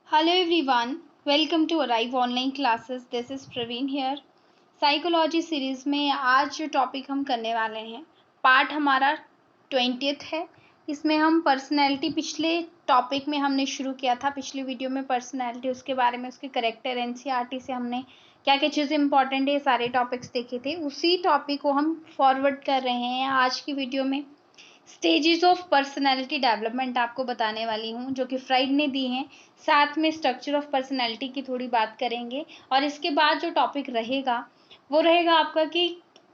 Hello everyone, welcome to Arrive Online Classes. This is Praveen here. Psychology series में आज जो topic हम करने वाले हैं पार्ट हमारा 20th है। इसमें हम पर्सनैलिटी पिछले टॉपिक में हमने शुरू किया था, पिछली वीडियो में पर्सनैलिटी, उसके बारे में, उसके करेक्टर, एनसीईआरटी से हमने क्या क्या चीज़ें इंपॉर्टेंट है ये सारे टॉपिक्स देखे थे। उसी टॉपिक को हम फॉरवर्ड कर रहे हैं आज की वीडियो में। स्टेजेस ऑफ पर्सनैलिटी डेवलपमेंट आपको बताने वाली हूँ जो कि फ्राइड ने दी हैं। साथ में स्ट्रक्चर ऑफ पर्सनैलिटी की थोड़ी बात करेंगे और इसके बाद जो टॉपिक रहेगा वो रहेगा आपका कि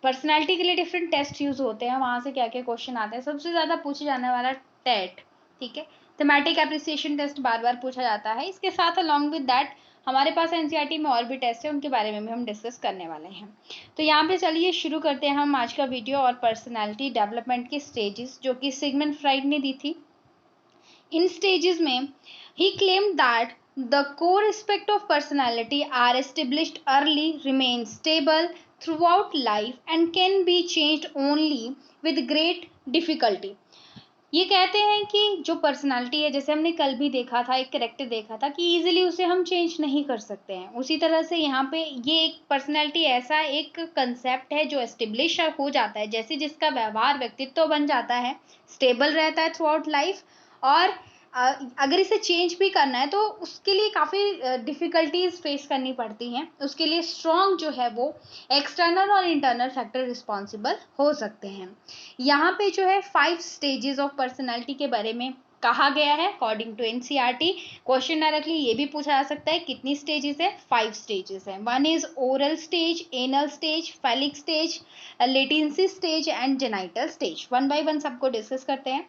पर्सनैलिटी के लिए डिफरेंट टेस्ट यूज होते हैं, वहाँ से क्या क्या क्वेश्चन आते हैं। सबसे ज़्यादा पूछे जाने वाला टेट, ठीक है, थीमेटिक एप्रिसिएशन टेस्ट बार बार पूछा जाता है। इसके साथ अलॉन्ग विद दैट हमारे पास एनसीईआरटी में और भी टेस्ट है, उनके बारे में भी हम डिस्कस करने वाले हैं। तो यहाँ पे चलिए शुरू करते हैं हम आज का वीडियो और पर्सनालिटी डेवलपमेंट की स्टेजेस जो कि सिगमंड फ्राइड ने दी थी। इन स्टेजेस में ही claimed that the core aspect of personality are established early, remain stable throughout life and can be changed only with great difficulty। ये कहते हैं कि जो पर्सनालिटी है, जैसे हमने कल भी देखा था, एक कैरेक्टर देखा था कि इजीली उसे हम चेंज नहीं कर सकते हैं, उसी तरह से यहाँ पे ये एक पर्सनालिटी ऐसा एक कंसेप्ट है जो एस्टेब्लिश हो जाता है, जैसे जिसका व्यवहार, व्यक्तित्व बन जाता है, स्टेबल रहता है थ्रू आउट लाइफ, और अगर इसे चेंज भी करना है तो उसके लिए काफ़ी डिफ़िकल्टीज फेस करनी पड़ती हैं। उसके लिए स्ट्रॉन्ग जो है वो एक्सटर्नल और इंटरनल फैक्टर रिस्पॉन्सिबल हो सकते हैं। यहाँ पे जो है 5 स्टेजेस ऑफ पर्सनैलिटी के बारे में कहा गया है according to NCERT. Question directly ये भी पूछा जा सकता है कितनी स्टेजेस है, 5 स्टेजेस है। 1 is oral stage, anal stage, phallic stage, latency stage and genital stage. 1 by 1 सबको डिस्कस करते हैं।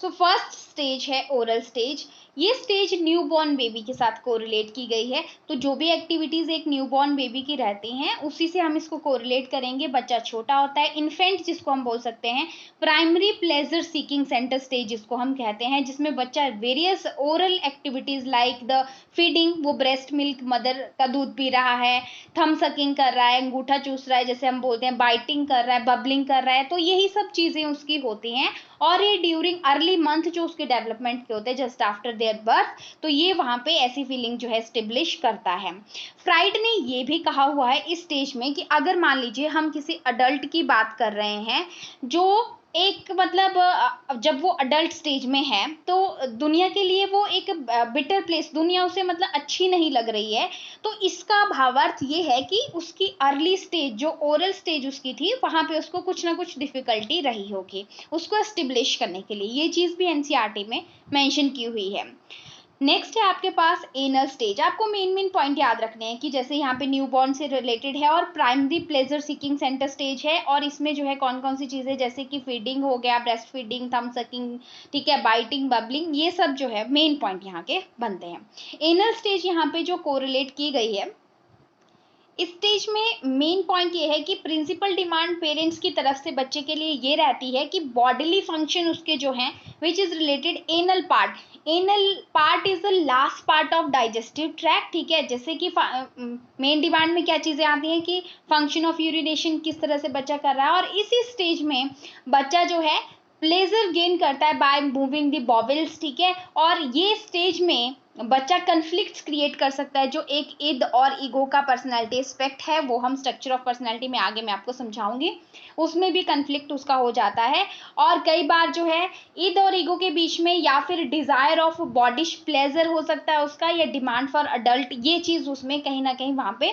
सो फर्स्ट स्टेज है ओरल स्टेज। ये स्टेज न्यूबॉर्न बेबी के साथ कोरिलेट की गई है। तो जो भी एक्टिविटीज एक न्यूबॉर्न बेबी की रहती हैं उसी से हम इसको कोरिलेट करेंगे। बच्चा छोटा होता है, इन्फेंट जिसको हम बोल सकते हैं। Primary pleasure seeking centre stage जिसको हम कहते हैं, जिसमें बच्चा various oral activities like the feeding, वो ब्रेस्ट मिल्क, मदर का दूध पी रहा है, थम सकिंग कर रहा है, अंगूठा चूस रहा है जैसे हम बोलते हैं, बाइटिंग कर रहा है, बबलिंग कर रहा है, तो यही सब चीजें उसकी होती हैं। और ये ड्यूरिंग अर्ली मंथ जो उसके डेवलपमेंट के होते हैं, जस्ट आफ्टर देयर बर्थ, तो ये वहाँ पे ऐसी फीलिंग जो है एस्टेब्लिश करता है। फ्राइड ने ये भी कहा हुआ है इस स्टेज में कि अगर मान लीजिए हम किसी अडल्ट की बात कर रहे हैं जो एक मतलब जब वो अडल्ट स्टेज में है तो दुनिया के लिए वो एक बिटर प्लेस, दुनिया उसे मतलब अच्छी नहीं लग रही है, तो इसका भावार्थ ये है कि उसकी अर्ली स्टेज जो ओरल स्टेज उसकी थी वहां पे उसको कुछ ना कुछ डिफिकल्टी रही होगी उसको एस्टेब्लिश करने के लिए। ये चीज भी एनसीईआरटी में मेंशन की हुई है। नेक्स्ट है आपके पास एनल स्टेज। आपको मेन पॉइंट याद रखने हैं कि जैसे यहाँ पे न्यूबॉर्न से रिलेटेड है और primary pleasure seeking centre stage है, और इसमें जो है कौन कौन सी चीज़ें, जैसे कि फीडिंग हो गया, ब्रेस्ट फीडिंग, थम सकिंग, ठीक है, बाइटिंग, बबलिंग, ये सब जो है मेन पॉइंट यहाँ के बनते हैं। एनल स्टेज यहाँ पे जो कोरिलेट की गई है, इस स्टेज में मेन पॉइंट ये है कि प्रिंसिपल डिमांड पेरेंट्स की तरफ से बच्चे के लिए ये रहती है कि बॉडीली फंक्शन उसके जो हैं which is related anal part. Anal part is the last part of digestive tract, ठीक है, जैसे कि मेन डिमांड में क्या चीज़ें आती हैं कि फंक्शन ऑफ यूरिनेशन किस तरह से बच्चा कर रहा है, और इसी स्टेज में बच्चा जो है प्लेजर गेन करता है बाय मूविंग द बॉबल्स, ठीक है। और ये स्टेज में बच्चा कन्फ्लिक्ट्स क्रिएट कर सकता है, जो एक इद और ईगो का पर्सनालिटी एस्पेक्ट है, वो हम स्ट्रक्चर ऑफ पर्सनालिटी में आगे मैं आपको समझाऊंगी, उसमें भी कन्फ्लिक्ट उसका हो जाता है। और कई बार जो है इद और ईगो के बीच में या फिर डिजायर ऑफ बॉडिश प्लेजर हो सकता है उसका, या डिमांड फॉर अडल्ट, ये चीज उसमें कहीं ना कहीं वहां पे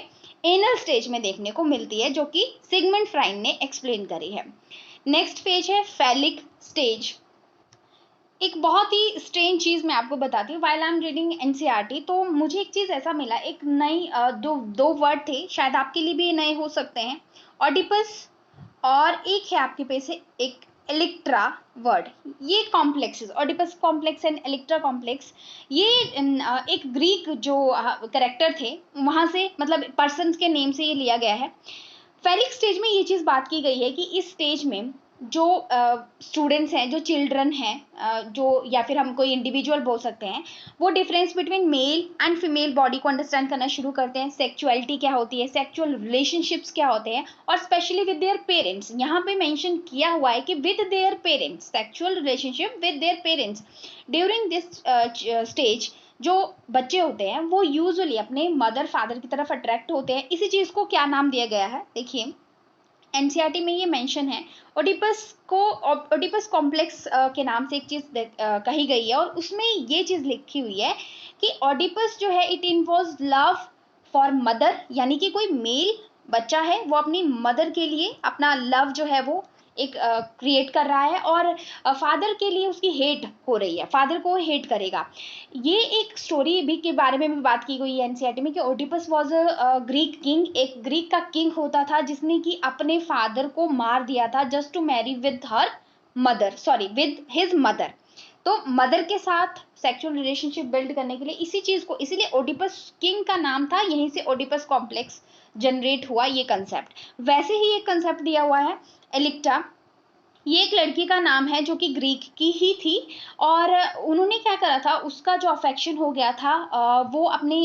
एनल स्टेज में देखने को मिलती है, जो कि सिगमंड फ्राइड ने एक्सप्लेन करी है। नेक्स्ट पेज है फैलिक स्टेज। एक बहुत ही स्ट्रेंज चीज़ मैं आपको बताती हूँ। While I am reading NCERT तो मुझे एक चीज़ ऐसा मिला, एक नई दो वर्ड थे, शायद आपके लिए भी नए हो सकते हैं, ऑडिपस, और एक है आपके पास एक इलेक्ट्रा वर्ड। ये complexes, Oedipus complex and Electra complex, ये एक ग्रीक जो करेक्टर थे वहाँ से, मतलब पर्सन के नेम से ये लिया गया है। फेलिक स्टेज में ये चीज़ बात की गई है कि इस स्टेज में जो स्टूडेंट्स हैं, जो चिल्ड्रन हैं, जो या फिर हम कोई इंडिविजुअल बोल सकते हैं, वो difference between male and female body को अंडरस्टैंड करना शुरू करते हैं। सेक्चुअलिटी क्या होती है, सेक्चुअल रिलेशनशिप्स क्या होते हैं, और स्पेशली विद देयर पेरेंट्स। यहाँ पे मेंशन किया हुआ है कि with their parents, sexual relationship with their parents. During this stage जो बच्चे होते हैं वो यूजुअली अपने मदर फादर की तरफ अट्रैक्ट होते हैं। इसी चीज़ को क्या नाम दिया गया है, देखिए एनसीईआरटी में ये मेंशन है, ओडिपस को ओडिपस कॉम्प्लेक्स के नाम से एक चीज़ कही गई है, और उसमें ये चीज़ लिखी हुई है कि ओडिपस जो है it involves love for mother, यानी कि कोई मेल बच्चा है वो अपनी मदर के लिए अपना लव जो है वो एक क्रिएट कर रहा है, और फादर के लिए उसकी हेट हो रही है, फादर को हेट करेगा। ये एक स्टोरी भी के बारे में भी बात की गई है एनसीईआरटी में कि Oedipus was a Greek king, एक ग्रीक का किंग होता था जिसने कि अपने फादर को मार दिया था just to marry with her mother, sorry with his mother. तो मदर के साथ सेक्सुअल रिलेशनशिप बिल्ड करने के लिए इसी चीज को, इसीलिए ओडिपस किंग का नाम था, यहीं से ओडिपस कॉम्प्लेक्स जनरेट हुआ ये कंसेप्ट। वैसे ही एक कंसेप्ट दिया हुआ है एलिक्टा, ये एक लड़की का नाम है जो कि ग्रीक की ही थी, और उन्होंने क्या करा था, उसका जो अफेक्शन हो गया था वो अपने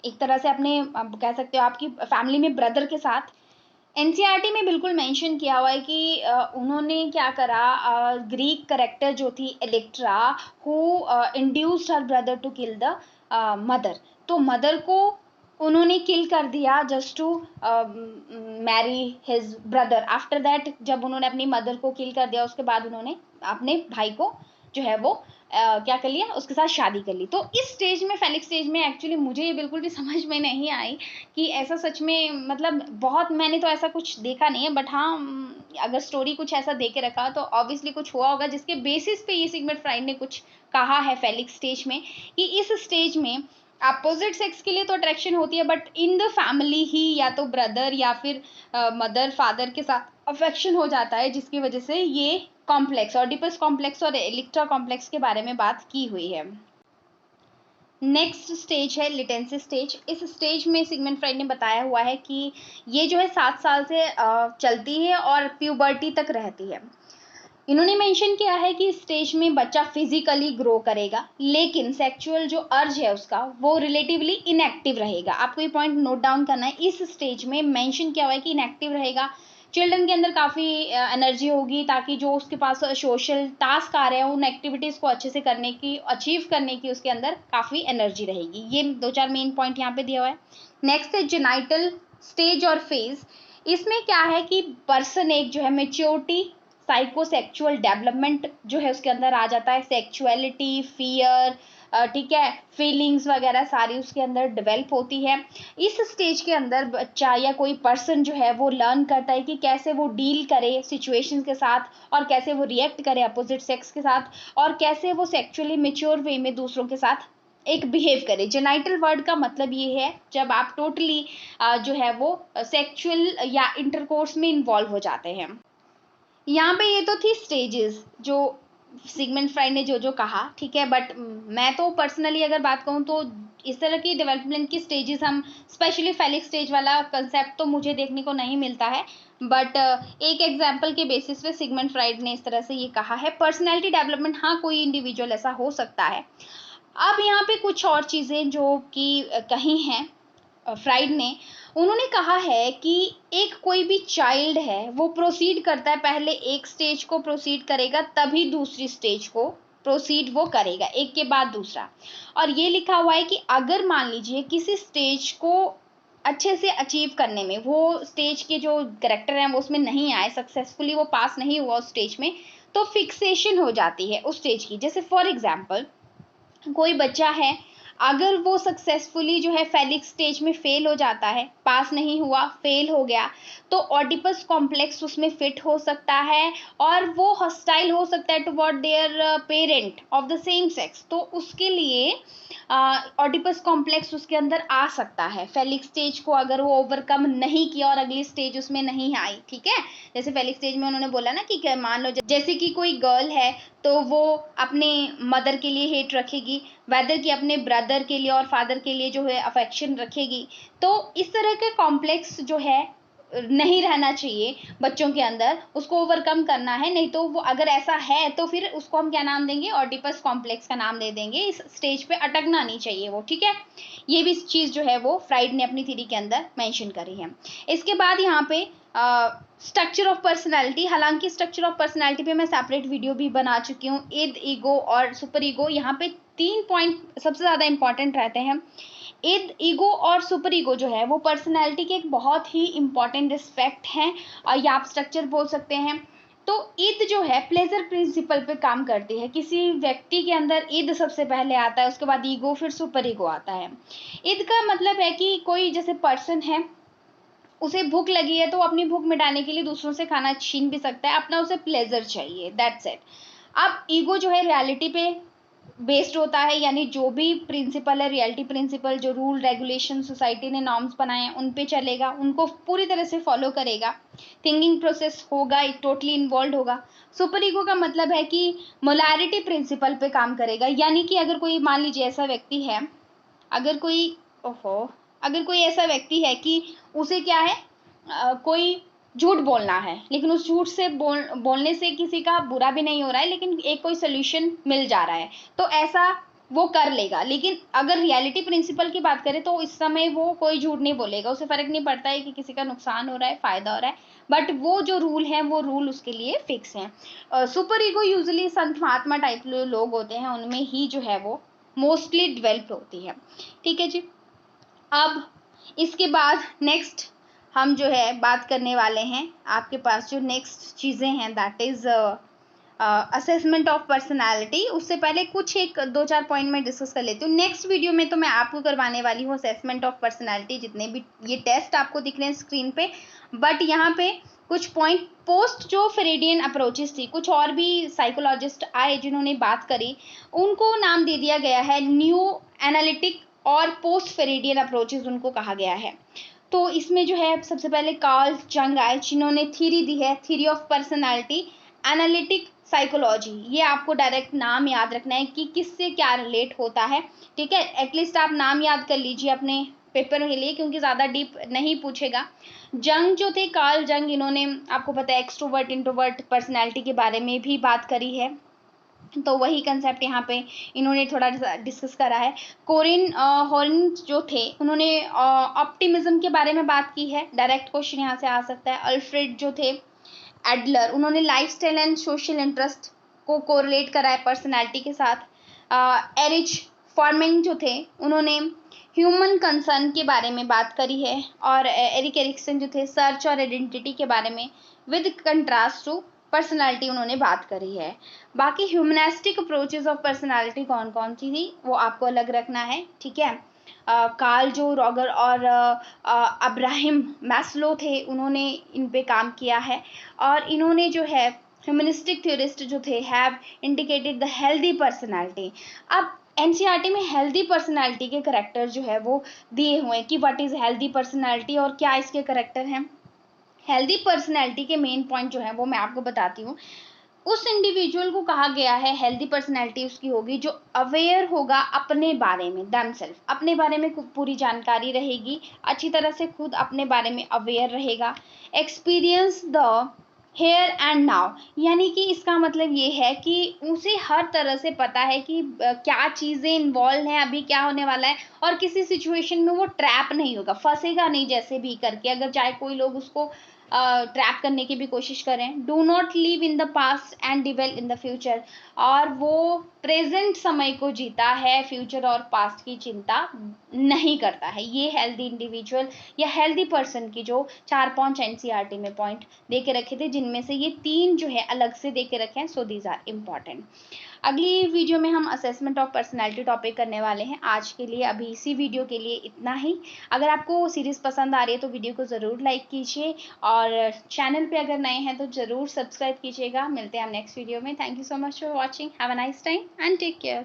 एक तरह से अपने कह सकते हो आपकी फैमिली में ब्रदर के साथ। एनसीईआरटी में बिल्कुल मेंशन किया हुआ है कि उन्होंने क्या करा, ग्रीक करेक्टर जो थी Electra who induced her brother to kill the mother, तो मदर को उन्होंने किल कर दिया just to marry his brother. After that जब उन्होंने अपनी मदर को किल कर दिया उसके बाद उन्होंने अपने भाई को जो है वो क्या कर लिया, उसके साथ शादी कर ली। तो इस स्टेज में, फेलिक स्टेज में एक्चुअली मुझे ये बिल्कुल भी समझ में नहीं आई कि ऐसा सच में, मतलब बहुत, मैंने तो ऐसा कुछ देखा नहीं है, बट हाँ अगर स्टोरी कुछ ऐसा दे के रखा तो ऑब्वियसली कुछ हुआ होगा जिसके बेसिस पे ये सिगमंड फ्राइड ने कुछ कहा है फेलिक स्टेज में, कि इस स्टेज में अपोजिट सेक्स के लिए तो अट्रैक्शन होती है, बट इन द फैमिली ही या तो ब्रदर या फिर मदर फादर के साथ अफेक्शन हो जाता है, जिसकी वजह से ये कॉम्प्लेक्स, ऑडिपस कॉम्प्लेक्स और इलेक्ट्रा कॉम्प्लेक्स के बारे में बात की हुई है। नेक्स्ट स्टेज है लिटेंसी स्टेज। इस स्टेज में सिगमंड फ्राइड ने बताया हुआ है कि ये जो है 7 साल से चलती है और प्यूबर्टी तक रहती है। इन्होंने मेंशन किया है कि इस स्टेज में बच्चा फिजिकली ग्रो करेगा, लेकिन सेक्सुअल जो अर्ज है उसका वो रिलेटिवली इनएक्टिव रहेगा। आपको ये पॉइंट नोट डाउन करना है, इस स्टेज में मेंशन किया हुआ है कि इनएक्टिव रहेगा। चिल्ड्रन के अंदर काफ़ी एनर्जी होगी, ताकि जो उसके पास सोशल टास्क आ रहे हैं उन एक्टिविटीज़ को अच्छे से करने की, अचीव करने की उसके अंदर काफ़ी एनर्जी रहेगी। ये 2-4 मेन पॉइंट यहाँ पे दिया हुआ है। नेक्स्ट है जेनाइटल स्टेज और फेज। इसमें क्या है कि पर्सन एक जो है मेच्योरिटी, साइकोसेक्चुअल डेवलपमेंट जो है उसके अंदर आ जाता है, सेक्चुअलिटी, फियर, ठीक है, फीलिंग्स वगैरह सारी उसके अंदर डेवलप होती है। इस स्टेज के अंदर बच्चा या कोई पर्सन जो है वो लर्न करता है कि कैसे वो डील करे सिचुएशंस के साथ, और कैसे वो रिएक्ट करे अपोजिट सेक्स के साथ, और कैसे वो सेक्चुअली मेच्योर वे में दूसरों के साथ एक बिहेव करे। जेनाइटल वर्ड का मतलब ये है जब आप टोटली जो है वो सेक्चुअल या इंटरकोर्स में इन्वॉल्व हो जाते हैं। यहाँ पे ये तो थी स्टेजेस जो सिगमंड फ्राइड ने जो जो कहा, ठीक है, बट मैं तो पर्सनली अगर बात कहूँ तो इस तरह की डेवलपमेंट की स्टेजेस हम, स्पेशली फेलिक स्टेज वाला कंसेप्ट तो मुझे देखने को नहीं मिलता है, बट एक एग्जाम्पल के बेसिस पे सिगमंड फ्राइड ने इस तरह से ये कहा है। पर्सनैलिटी डेवलपमेंट, हाँ कोई इंडिविजुअल ऐसा हो सकता है। अब यहाँ पे कुछ और चीज़ें जो कि कही हैं फ्राइड ने, उन्होंने कहा है कि एक कोई भी चाइल्ड है वो प्रोसीड करता है, पहले एक स्टेज को प्रोसीड करेगा तभी दूसरी स्टेज को प्रोसीड वो करेगा, एक के बाद दूसरा। और ये लिखा हुआ है कि अगर मान लीजिए किसी स्टेज को अच्छे से अचीव करने में, वो स्टेज के जो करेक्टर हैं वो उसमें नहीं आए, सक्सेसफुली वो पास नहीं हुआ उस स्टेज में, तो फिक्सेशन हो जाती है उस स्टेज की। जैसे फॉर एग्जाम्पल कोई बच्चा है, अगर वो सक्सेसफुली जो है फेलिक स्टेज में फेल हो जाता है, पास नहीं हुआ, फेल हो गया, तो ऑडिपस कॉम्प्लेक्स उसमें फिट हो सकता है, और वो हॉस्टाइल हो सकता है toward there parent of the same sex. तो उसके लिए ऑडिपस कॉम्प्लेक्स उसके अंदर आ सकता है फेलिक स्टेज को अगर वो ओवरकम नहीं किया और अगली स्टेज उसमें नहीं आई, ठीक है। जैसे फेलिक स्टेज में उन्होंने बोला ना कि मान लो जैसे कि कोई गर्ल है तो वो अपने मदर के लिए हेट रखेगी, वेदर की अपने ब्रदर के लिए और फादर के लिए जो है अफेक्शन रखेगी। तो इस तरह के कॉम्प्लेक्स जो है नहीं रहना चाहिए बच्चों के अंदर, उसको ओवरकम करना है। नहीं तो वो अगर ऐसा है तो फिर उसको हम क्या नाम देंगे, ऑडिपस कॉम्प्लेक्स का नाम दे देंगे। इस स्टेज पे अटकना नहीं चाहिए वो, ठीक है। ये भी चीज़ जो है वो फ्राइड ने अपनी थ्योरी के अंदर मेंशन करी है। इसके बाद यहाँ पे स्ट्रक्चर ऑफ पर्सनैलिटी, हालांकि स्ट्रक्चर ऑफ पर्सनैलिटी पे मैं सेपरेट वीडियो भी बना चुकी हूँ, इद, ईगो और सुपर ईगो। यहाँ पे 3 पॉइंट सबसे ज़्यादा इंपॉर्टेंट रहते हैं। ईद, ईगो और सुपर ईगो जो है वो पर्सनैलिटी के एक बहुत ही इंपॉर्टेंट एस्पेक्ट हैं, और या आप स्ट्रक्चर बोल सकते हैं। तो ईद जो है प्लेजर प्रिंसिपल पे काम करती है। किसी व्यक्ति के अंदर ईद सबसे पहले आता है, उसके बाद ईगो, फिर सुपर ईगो आता है। ईद का मतलब है कि कोई जैसे पर्सन है, उसे भूख लगी है तो वो अपनी भूख मिटाने के लिए दूसरों से खाना छीन भी सकता है, अपना उसे प्लेजर चाहिए, दैट्स इट। अब ईगो जो है रियलिटी पे बेस्ड होता है, यानी जो भी प्रिंसिपल है, रियलिटी प्रिंसिपल, जो रूल रेगुलेशन सोसाइटी ने नॉर्म्स बनाए हैं उन पे चलेगा, उनको पूरी तरह से फॉलो करेगा, थिंकिंग प्रोसेस होगा, टोटली इन्वॉल्व होगा। सुपर ईगो का मतलब है कि मोलारिटी प्रिंसिपल पे काम करेगा, यानी कि अगर कोई, मान लीजिए ऐसा व्यक्ति है, अगर कोई अगर कोई ऐसा व्यक्ति है कि उसे क्या है, कोई झूठ बोलना है, लेकिन उस झूठ से बोलने से किसी का बुरा भी नहीं हो रहा है, लेकिन एक कोई सोल्यूशन मिल जा रहा है, तो ऐसा वो कर लेगा। लेकिन अगर रियलिटी प्रिंसिपल की बात करें तो इस समय वो कोई झूठ नहीं बोलेगा, उसे फर्क नहीं पड़ता है कि किसी का नुकसान हो रहा है, फायदा हो रहा है, बट वो जो रूल है वो रूल उसके लिए फिक्स हैं। सुपर ईगो यूजुअली संत महात्मा टाइप लोग होते हैं, उनमें ही जो है वो मोस्टली डेवलप होती है। ठीक है जी। अब इसके बाद नेक्स्ट हम जो है बात करने वाले हैं, आपके पास जो नेक्स्ट चीज़ें हैं that is assessment of personality. उससे पहले कुछ एक 2-4 पॉइंट मैं डिस्कस कर लेती हूँ। नेक्स्ट वीडियो में तो मैं आपको करवाने वाली हूँ असेसमेंट ऑफ पर्सनालिटी, जितने भी ये टेस्ट आपको दिख रहे हैं स्क्रीन पे, बट यहाँ पे कुछ पॉइंट पोस्ट जो फ्रेडियन अप्रोचेस थी, कुछ और भी साइकोलॉजिस्ट आए जिन्होंने बात करी, उनको नाम दे दिया गया है न्यू एनालिटिक और पोस्ट फ्रेडियन अप्रोचेस उनको कहा गया है। तो इसमें जो है सबसे पहले कार्ल जंग आए, जिन्होंने थ्योरी दी है, theory of personality, analytic psychology. ये आपको डायरेक्ट नाम याद रखना है कि किससे क्या रिलेट होता है, ठीक है। एटलीस्ट आप नाम याद कर लीजिए अपने पेपर के लिए, क्योंकि ज़्यादा डीप नहीं पूछेगा। जंग जो थे, कार्ल जंग, इन्होंने आपको पता है एक्सट्रोवर्ट इंट्रोवर्ट पर्सनैलिटी के बारे में भी बात करी है, तो वही कंसेप्ट यहाँ पे इन्होंने थोड़ा डिस्कस करा है। कोरिन हॉर्न जो थे, उन्होंने ऑप्टिमिज्म के बारे में बात की है, डायरेक्ट क्वेश्चन यहाँ से आ सकता है। अल्फ्रेड जो थे एडलर, उन्होंने लाइफस्टाइल एंड सोशल इंटरेस्ट को कोरिलेट करा है पर्सनैलिटी के साथ। एरिच फॉर्मिंग जो थे, उन्होंने ह्यूमन कंसर्न के बारे में बात करी है। और एरिक एरिक्सन जो थे, सर्च और आइडेंटिटी के बारे में विद कंट्रास्ट टू पर्सनालिटी उन्होंने बात करी है। बाकी ह्यूमनिस्टिक अप्रोचेस ऑफ पर्सनालिटी कौन कौन सी थी वो आपको अलग रखना है, ठीक है। कार्ल जो रॉगर और अब्राहम मैस्लो थे, उन्होंने इन पे काम किया है, और इन्होंने जो है ह्यूमनिस्टिक थ्योरिस्ट जो थे have indicated the healthy personality. अब एनसीईआरटी में हेल्दी पर्सनालिटी के करेक्टर जो है वो दिए हुए हैं कि व्हाट इज हेल्दी पर्सनालिटी और क्या इसके करेक्टर हैं। हेल्दी पर्सनैलिटी के मेन पॉइंट जो है वो मैं आपको बताती हूँ। उस इंडिविजुअल को कहा गया है, हेल्दी पर्सनैलिटी उसकी होगी जो अवेयर होगा अपने बारे में, देमसेल्फ, अपने बारे में पूरी जानकारी रहेगी, अच्छी तरह से खुद अपने बारे में अवेयर रहेगा। Experience the here and now, यानी कि इसका मतलब ये है कि उसे हर तरह से पता है कि क्या चीज़ें इन्वॉल्व हैं, अभी क्या होने वाला है, और किसी सिचुएशन में वो ट्रैप नहीं होगा, फंसेगा नहीं जैसे भी करके, अगर चाहे कोई लोग उसको ट्रैप करने की भी कोशिश करें। Do not live in the past and dwell in the future, और वो प्रेजेंट समय को जीता है, फ्यूचर और पास्ट की चिंता नहीं करता है। ये हेल्दी इंडिविजुअल या हेल्दी पर्सन की जो 4-5 एनसीईआरटी में पॉइंट दे के रखे थे, जिनमें से ये 3 जो है अलग से दे के रखे हैं, सो दीज आर इम्पॉर्टेंट। अगली वीडियो में हम असेसमेंट ऑफ पर्सनैलिटी टॉपिक करने वाले हैं। आज के लिए अभी इसी वीडियो के लिए इतना ही। अगर आपको सीरीज़ पसंद आ रही है तो वीडियो को ज़रूर लाइक कीजिए, और चैनल पे अगर नए हैं तो ज़रूर सब्सक्राइब कीजिएगा। मिलते हैं हम नेक्स्ट वीडियो में। Thank you so much for watching. Have a nice time and take care.